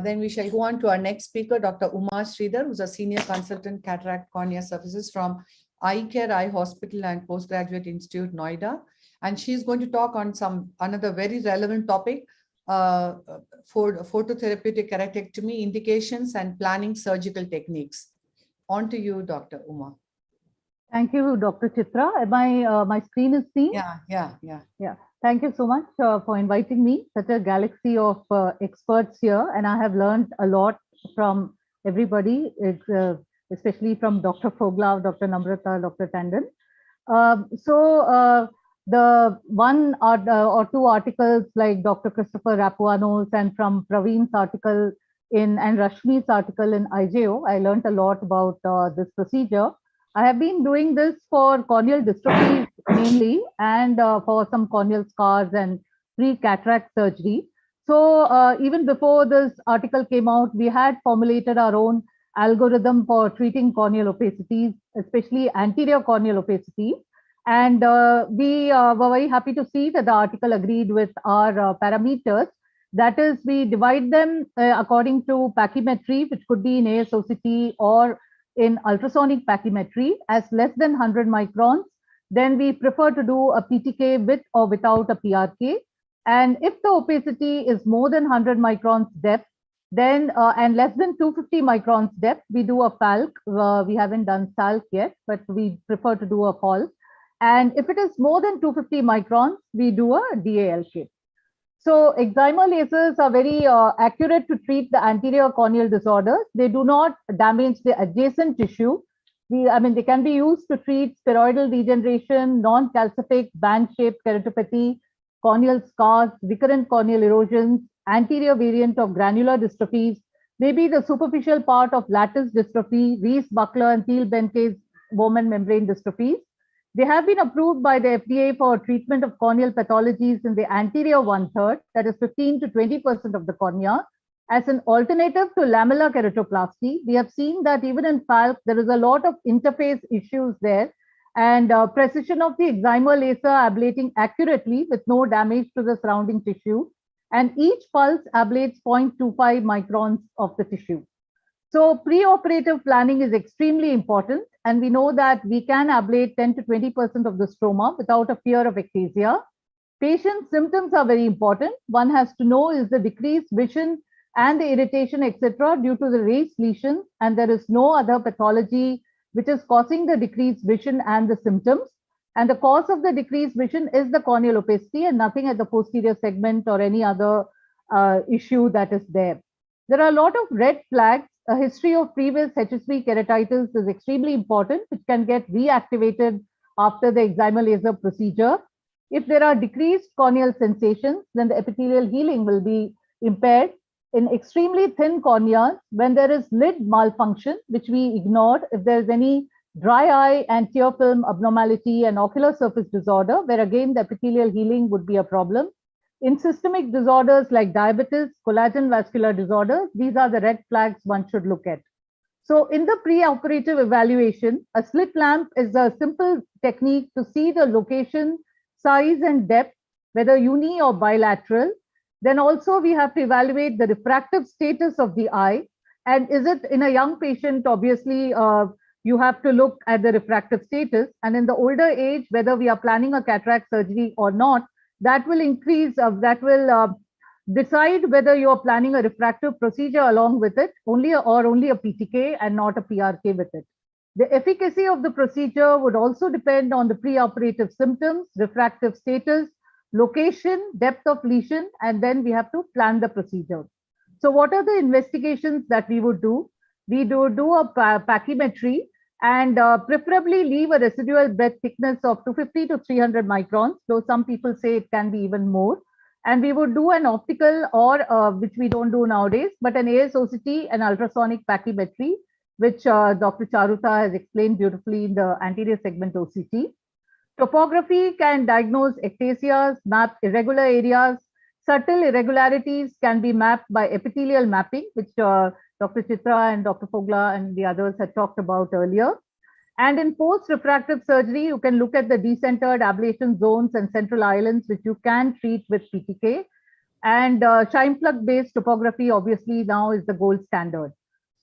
Then we shall go on to our next speaker, Dr. Uma Sridhar, who's a senior consultant cataract cornea services from Eye Care Eye Hospital and Postgraduate Institute, Noida. And she's going to talk on another very relevant topic, for phototherapeutic keratectomy indications and planning surgical techniques. On to you, Dr. Uma. Thank you, Dr. Chitra. My screen is seen? Yeah. Thank you so much for inviting me. Such a galaxy of experts here, and I have learned a lot from everybody, especially from Dr. Fogla, Dr. Namrata, Dr. Tandon. The one or two articles like Dr. Christopher Rapuano's and from Praveen's article and Rashmi's article in IJO, I learned a lot about this procedure. I have been doing this for corneal dystrophies mainly, and for some corneal scars and pre-cataract surgery. So even before this article came out, we had formulated our own algorithm for treating corneal opacities, especially anterior corneal opacity. And we were very happy to see that the article agreed with our parameters. That is, we divide them according to pachymetry, which could be in ASOCT or in ultrasonic pachymetry as less than 100 microns. Then we prefer to do a PTK with or without a PRK. And if the opacity is more than 100 microns depth, then and less than 250 microns depth, we do a FALC. We haven't done SALC yet, but we prefer to do a FALC. And if it is more than 250 microns, we do a DALK. So excimer lasers are very accurate to treat the anterior corneal disorders. They do not damage the adjacent tissue. They can be used to treat spheroidal degeneration, non-calcific band-shaped keratopathy, corneal scars, recurrent corneal erosions, anterior variant of granular dystrophies, maybe the superficial part of lattice dystrophy, Reese-Buckler and Thiel-Behnke's Bowman membrane dystrophies. They have been approved by the FDA for treatment of corneal pathologies in the anterior 1/3, that is 15 to 20% of the cornea, as an alternative to lamellar keratoplasty. We have seen that even in FALC, there is a lot of interface issues there, and precision of the excimer laser ablating accurately with no damage to the surrounding tissue, and each pulse ablates 0.25 microns of the tissue. So preoperative planning is extremely important, and we know that we can ablate 10 to 20% of the stroma without a fear of ectasia. Patient symptoms are very important. One has to know is the decreased vision and the irritation, etc., due to the raised lesions, and there is no other pathology which is causing the decreased vision and the symptoms. And the cause of the decreased vision is the corneal opacity and nothing at the posterior segment or any other issue that is there. There are a lot of red flags. A history of previous HSV keratitis is extremely important, which can get reactivated after the excimer laser procedure. If there are decreased corneal sensations, then the epithelial healing will be impaired. In extremely thin corneas, when there is lid malfunction, which we ignored, if there is any dry eye and tear film abnormality and ocular surface disorder, where again the epithelial healing would be a problem. In systemic disorders like diabetes, collagen vascular disorders, these are the red flags one should look at. So in the preoperative evaluation, a slit lamp is a simple technique to see the location, size and depth, whether uni or bilateral. Then also we have to evaluate the refractive status of the eye. And is it in a young patient, obviously, you have to look at the refractive status. And in the older age, whether we are planning a cataract surgery or not, that will increase, decide whether you are planning a refractive procedure along with it, only a PTK and not a PRK with it. The efficacy of the procedure would also depend on the preoperative symptoms, refractive status, location, depth of lesion, and then we have to plan the procedure. So what are the investigations that we would do? We do a pachymetry, and preferably leave a residual breadth thickness of 250 to 300 microns, though some people say it can be even more. And we would do an optical or, which we don't do nowadays, but an ASOCT and ultrasonic pachymetry, which Dr. Charuta has explained beautifully in the anterior segment OCT. Topography can diagnose ectasias, map irregular areas. Subtle irregularities can be mapped by epithelial mapping, which Dr. Chitra and Dr. Fogla and the others had talked about earlier. And in post-refractive surgery, you can look at the decentered ablation zones and central islands, which you can treat with PTK. And shine plug based topography obviously now is the gold standard.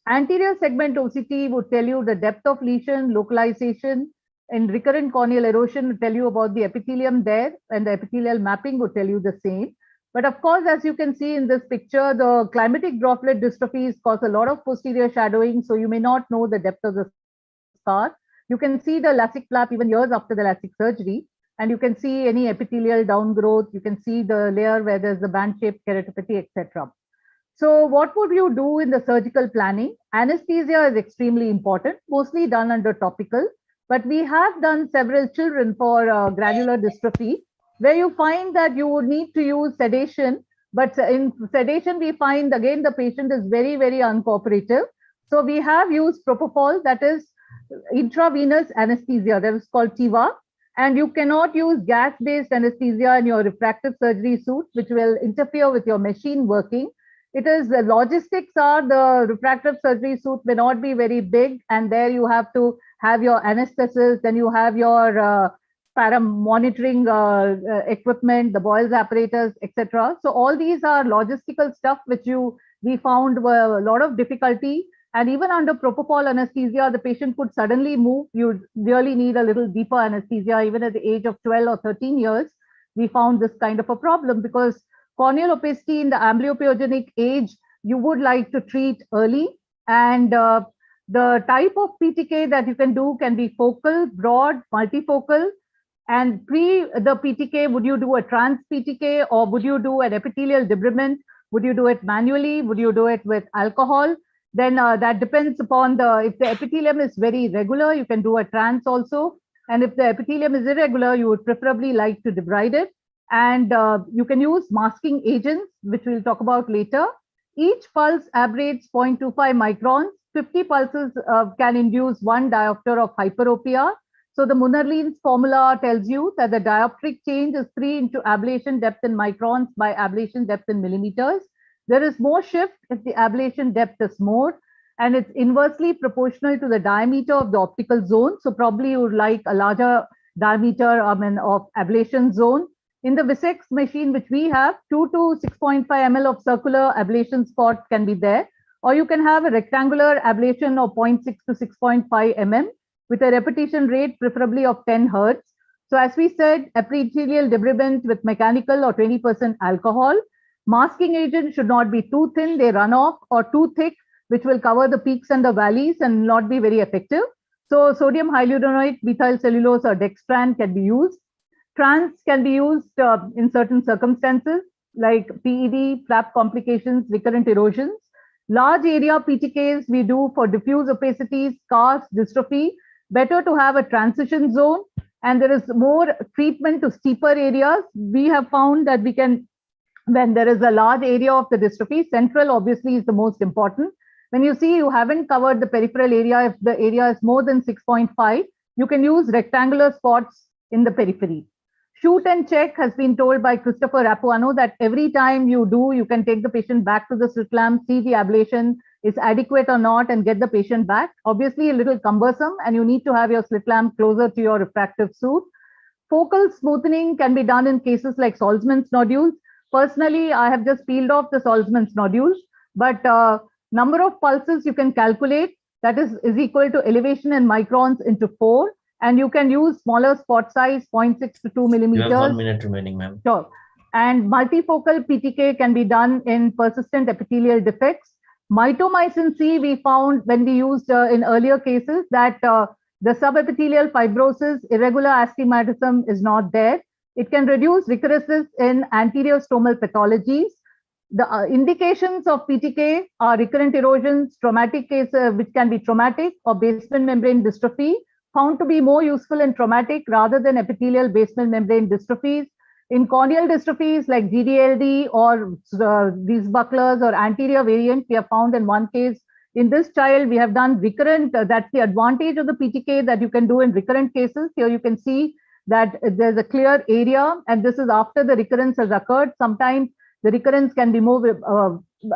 Anterior segment OCT would tell you the depth of lesion, localization, and recurrent corneal erosion would tell you about the epithelium there, and the epithelial mapping would tell you the same. But of course, as you can see in this picture, the climatic droplet dystrophies cause a lot of posterior shadowing, so you may not know the depth of the scar. You can see the LASIK flap even years after the LASIK surgery, and you can see any epithelial downgrowth. You can see the layer where there's the band-shaped keratopathy, etc. So what would you do in the surgical planning? Anesthesia is extremely important, mostly done under topical, but we have done several children for granular dystrophy, where you find that you would need to use sedation, but in sedation, we find again the patient is very, very uncooperative. So we have used propofol, that is intravenous anesthesia, that is called TIVA, and you cannot use gas-based anesthesia in your refractive surgery suit, which will interfere with your machine working. It is the logistics are the refractive surgery suit may not be very big, and there you have to have your anesthetist, then you have your monitoring equipment, the Boyle's apparatus, etc. So all these are logistical stuff which we found were a lot of difficulty. And even under propofol anesthesia, the patient could suddenly move. You really need a little deeper anesthesia. Even at the age of 12 or 13 years, we found this kind of a problem because corneal opacity in the amblyopyogenic age, you would like to treat early. And the type of PTK that you can do can be focal, broad, multifocal. And pre the PTK, would you do a trans PTK or would you do an epithelial debridement? Would you do it manually? Would you do it with alcohol? Then that depends upon if the epithelium is very regular, you can do a trans also. And if the epithelium is irregular, you would preferably like to debride it. And you can use masking agents, which we'll talk about later. Each pulse aberrates 0.25 microns. 50 pulses can induce 1 diopter of hyperopia. So the Munnerlein's formula tells you that the dioptric change is 3 into ablation depth in microns by ablation depth in millimeters. There is more shift if the ablation depth is more, and it's inversely proportional to the diameter of the optical zone. So probably you would like a larger diameter of ablation zone. In the Visex machine, which we have, 2 to 6.5 ml of circular ablation spot can be there, or you can have a rectangular ablation of 0.6 to 6.5 mm with a repetition rate preferably of 10 hertz. So as we said, epithelial debridement with mechanical or 20% alcohol. Masking agent should not be too thin, they run off, or too thick, which will cover the peaks and the valleys and not be very effective. So sodium hyaluronate, methyl cellulose, or dextran can be used. Trans can be used in certain circumstances like PED, flap complications, recurrent erosions. Large area PTKs we do for diffuse opacities, scars, dystrophy. Better to have a transition zone, and there is more treatment to steeper areas. We have found that we can, when there is a large area of the dystrophy, central obviously is the most important. When you see you haven't covered the peripheral area, if the area is more than 6.5, you can use rectangular spots in the periphery. Shoot and check has been told by Christopher Rapuano that every time you do, you can take the patient back to the slit lamp, see the ablation is adequate or not, and get the patient back. Obviously, a little cumbersome, and you need to have your slit lamp closer to your refractive suit. Focal smoothing can be done in cases like Salzmann's nodules. Personally, I have just peeled off the Salzmann's nodules, but number of pulses you can calculate, that is equal to elevation in microns into 4. And you can use smaller spot size, 0.6 to 2 millimeters. You have 1 minute remaining, ma'am. Sure. And multifocal PTK can be done in persistent epithelial defects. Mitomycin C, we found when we used in earlier cases that the subepithelial fibrosis, irregular astigmatism is not there. It can reduce recurrences in anterior stromal pathologies. The indications of PTK are recurrent erosions, traumatic cases, which can be traumatic, or basement membrane dystrophy, found to be more useful in traumatic rather than epithelial basement membrane dystrophies. In corneal dystrophies like GDLD or these bucklers or anterior variant, we have found in one case, in this child, we have done recurrent. That's the advantage of the PTK that you can do in recurrent cases. Here you can see that there's a clear area, and this is after the recurrence has occurred. Sometimes the recurrence can be more,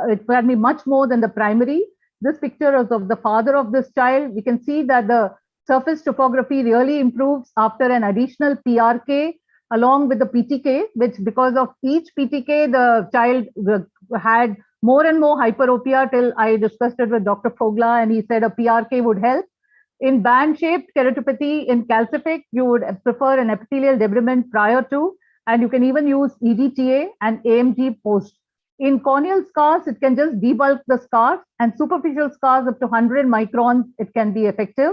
it can be much more than the primary. This picture is of the father of this child. We can see that the surface topography really improves after an additional PRK. along with the PTK, which because of each PTK, the child had more and more hyperopia till I discussed it with Dr. Fogla, and he said a PRK would help. In band-shaped keratopathy, in calcific, you would prefer an epithelial debridement prior to, and you can even use EDTA and AMG post. In corneal scars, it can just debulk the scars, and superficial scars up to 100 microns, it can be effective.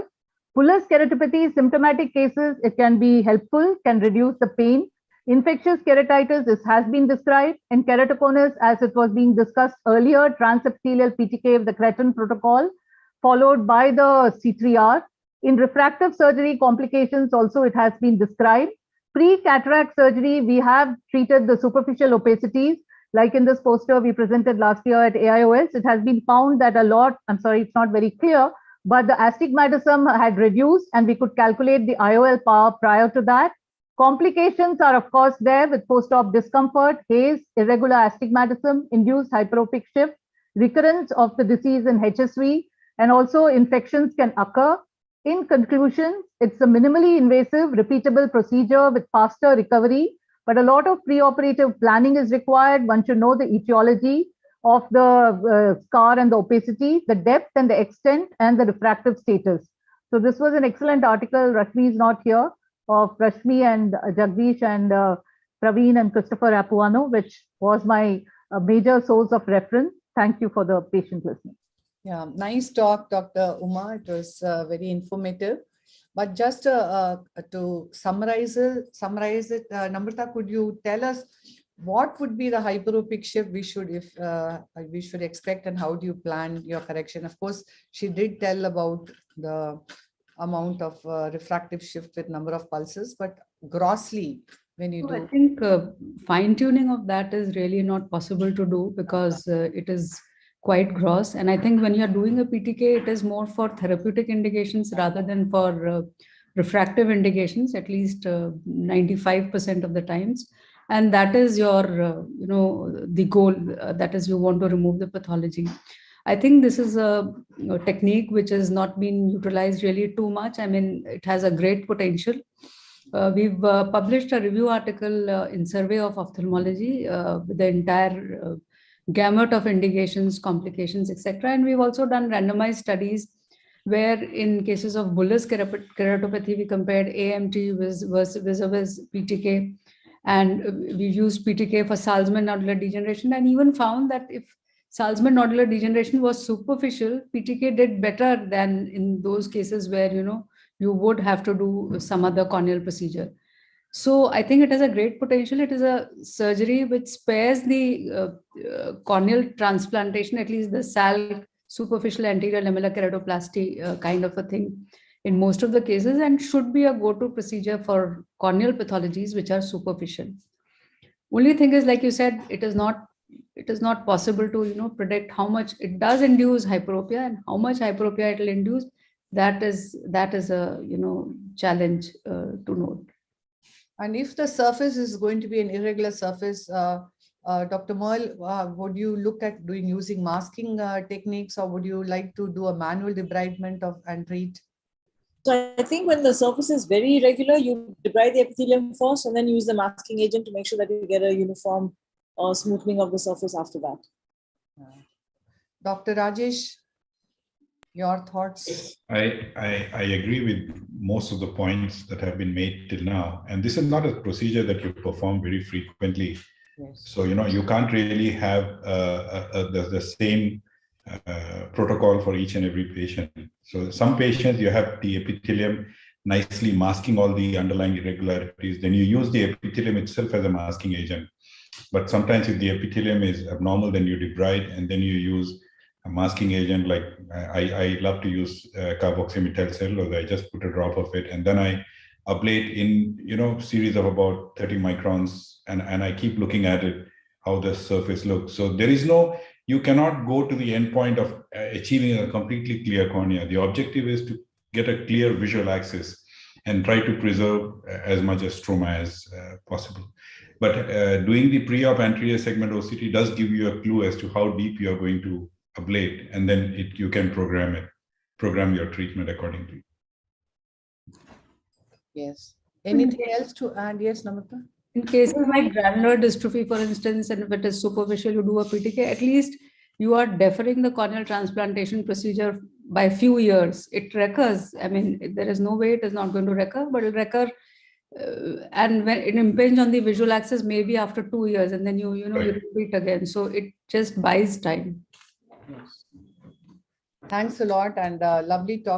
Bullous keratopathy, symptomatic cases, it can be helpful, can reduce the pain. Infectious keratitis, this has been described. In keratoconus, as it was being discussed earlier, transepithelial PTK of the Cretin protocol, followed by the C3R. In refractive surgery complications, also it has been described. Pre-cataract surgery, we have treated the superficial opacities. Like in this poster we presented last year at AIOS, it has been found that a lot, I'm sorry, it's not very clear, but the astigmatism had reduced and we could calculate the IOL power prior to that. Complications are of course there with post-op discomfort, haze, irregular astigmatism, induced hyperopic shift, recurrence of the disease in HSV, and also infections can occur. In conclusion, it's a minimally invasive, repeatable procedure with faster recovery, but a lot of preoperative planning is required. One should know the etiology of the scar and the opacity, the depth and the extent, and the refractive status. So this was an excellent article. Rashmi is not here, of Rashmi and Jagdish and Praveen and Christopher Rapuano, which was my major source of reference. Thank you for the patient listening. Yeah, nice talk, Dr. Uma. It was very informative. But just to summarize it, Namrata, could you tell us what would be the hyperopic shift we should expect, and how do you plan your correction? Of course, she did tell about the amount of refractive shift with number of pulses, but grossly, when you do. I think fine-tuning of that is really not possible to do because it is quite gross. And I think when you're doing a PTK, it is more for therapeutic indications rather than for refractive indications, at least 95% of the times. And that is your, the goal, that is you want to remove the pathology. I think this is a technique which has not been utilized really too much. I mean, it has a great potential. We've published a review article in Survey of Ophthalmology with the entire gamut of indications, complications, etc. And we've also done randomized studies where in cases of bullous keratopathy, we compared AMT versus PTK, and we used PTK for Salzmann nodular degeneration, and even found that if Salzmann nodular degeneration was superficial, PTK did better than in those cases where, you would have to do some other corneal procedure. So I think it has a great potential. It is a surgery which spares the corneal transplantation, at least the SALC, superficial anterior lamellar keratoplasty kind of a thing in most of the cases, and should be a go-to procedure for corneal pathologies which are superficial. Only thing is, like you said, it is not possible to predict how much it does induce hyperopia and how much hyperopia it will induce. That is a challenge to note. And if the surface is going to be an irregular surface, Dr. Merle, would you look at using masking techniques, or would you like to do a manual debridement and treat? So I think when the surface is very irregular, you debride the epithelium first and then use the masking agent to make sure that you get a uniform smoothing of the surface after that. Dr. Rajesh, your thoughts? I agree with most of the points that have been made till now. And this is not a procedure that you perform very frequently. Yes. So, you can't really have the same protocol for each and every patient. So some patients, you have the epithelium nicely masking all the underlying irregularities. Then you use the epithelium itself as a masking agent. But sometimes if the epithelium is abnormal, then you debride and then you use a masking agent. Like I love to use carboxymethyl cellulose. I just put a drop of it and then I ablate in series of about 30 microns, and I keep looking at it, how the surface looks. So there is you cannot go to the end point of achieving a completely clear cornea. The objective is to get a clear visual axis and try to preserve as much as stroma as possible. But doing the pre-op anterior segment OCT does give you a clue as to how deep you are going to ablate, and then you can program your treatment accordingly. Yes. Anything else to add? Yes, Namrata? In cases like granular dystrophy, for instance, and if it is superficial, you do a PTK, at least you are deferring the corneal transplantation procedure by a few years. It recurs. I mean, there is no way it is not going to recur, but it will recur. And when it impinges on the visual axis, maybe after 2 years, and then you repeat again. So it just buys time. Thanks a lot, and lovely talk.